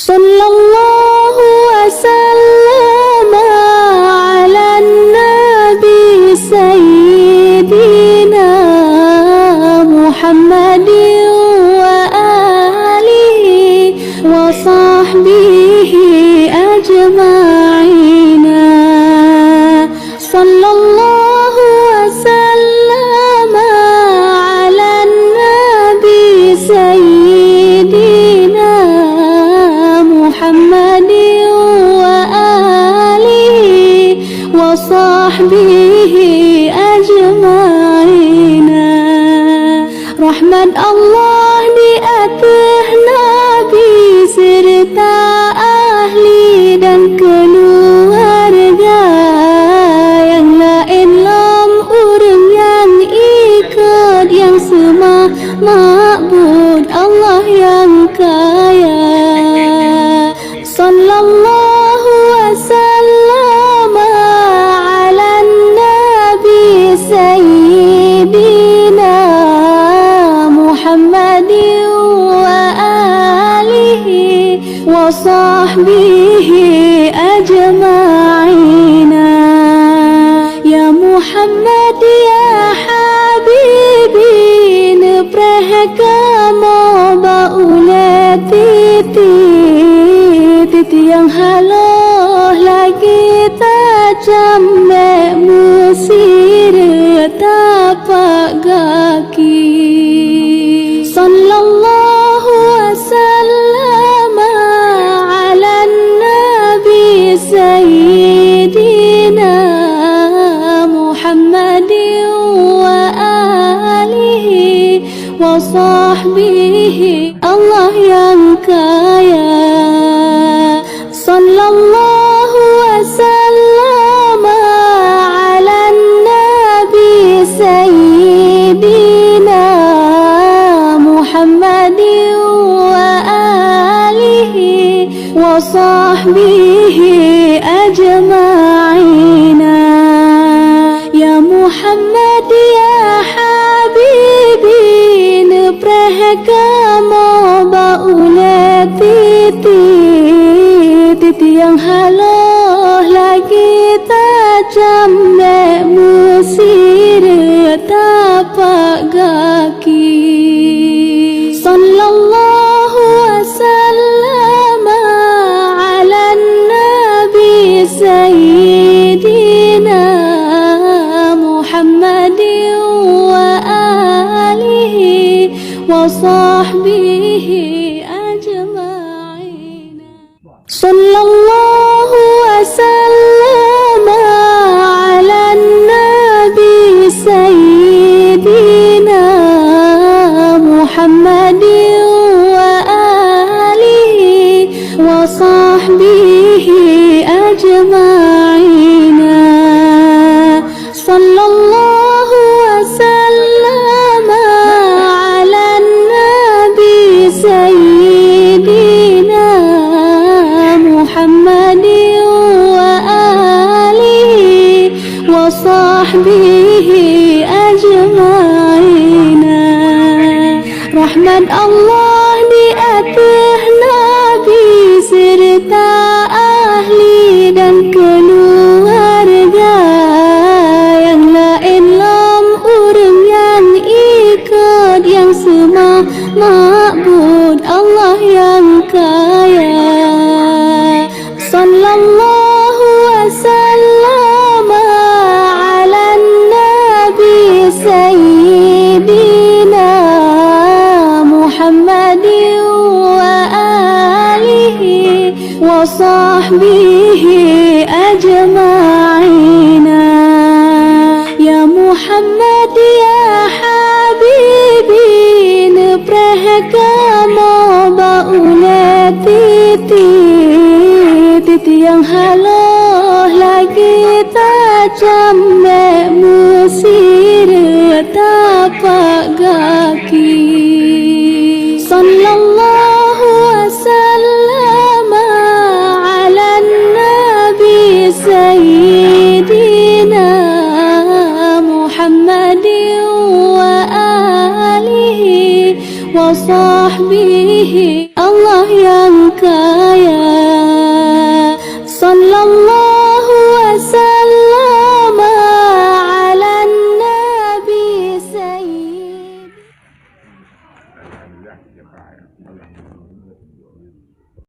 Sallallahu wasallam ala nabi sayyidina Muhammadin wa alihi wa sahbihi ajma'ina. Sallallahu wasallam ala nabi sayyidina Muhammadin wa alihi wa sahbihi ajma'ina. Rahmat Allah di atas Nabi serta ahli dan keluarga yang lain lam urang yang ikut yang semua ma'bud Allah yang kaya. Sallallahu wasallam ala nabi sayyidina Muhammadin wa alihi wa sahbihi ajma'ina. Ya Muhammad ya habibi neprahkamo baulati titi yang haloh lagi tajam musir tapak gaki. Sallallahu wasallam ala nabi sayyidina Muhammadin wa alihi wa sahbihi Allah yang kaya. Sallallahu wasallam ala nabi sayyidina Muhammadin wa alihi wa sahbihi ajma'ina. Ya Muhammad ya habibi neprahkamo baulati titi yang haloh lagi tajam musir tapak gaki. Sallallahu wasallam ala nabi sayyidina Muhammadin wa alihi wa sahbihi ajma'ina. Sallallahu wasallam ala nabi sayyidina Muhammadin wa alihi wa sahbihi ajma'ina. Sallallahu wasallam ala nabi sayyidina Muhammadin wa alihi wa sahbihi ajma'ina. Rahmat Allah di atas Nabi serta ahli dan keluarga yang lain lam urang yang ikut yang semua ma'bud Allah yang kaya. Sallallahu wasallam ala nabi sayyidina Muhammadin wa alihi wa sahbihi ajma'ina. Ya Muhammad ya habibi neprahkamo baulati titi yang haloh lagi tajam musir tapak gaki. Sallallahu wasallam ala nabi sayyidina Muhammadin wa alihi wa sahbihi Allah yang kaya. dah tiga payah.